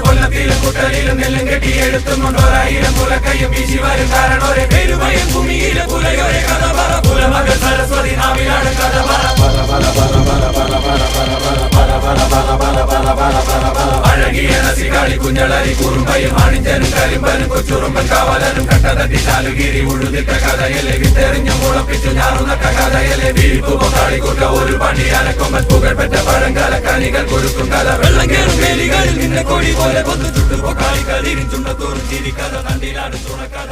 കൊല്ലത്തിലും കുട്ടലിലും നെല്ലും കെട്ടിയെടുത്തും കൊണ്ടോരായിരം കുലക്കയ്യും വീശി വരും കാരണോരെ പെരുമയും ഭൂമിയിലെ പുലയോരെ കഥ പറ കുലമകൾ സരസ്വതി നാവിലാണ് കഥ അഴകിയ നസികാളി കുഞ്ഞളരി കുറുമ്പയും ആണിഞ്ചനും കരിമ്പനും കൊച്ചുറുമ്പൻ കാവലനും കട്ടതട്ടി ചാലുകീരി ഉഴുതിട്ട കഥയല്ലേ വിത്തെറിഞ്ഞു മുളപ്പിച്ചു ഞാറുന്നട്ട കഥയല്ലേ വീഴ്പു പൊക്കാളിക്കൂട്ട ഒരു പണിയാലക്കൊമ്പൻ പുകഴ്പെറ്റ പഴങ്കാല കനികൾ കൊടുക്കും കഥ വെള്ളം കേറും വേലികളിൽ നിന്നെ കൊടി പോലെ കൊന്നു ചുട്ടു പൊക്കാളിക്കരിച്ചുണ്ട തോറും ചിരിക്കഥ കണ്ടിലാണ് തുണക്കഥ.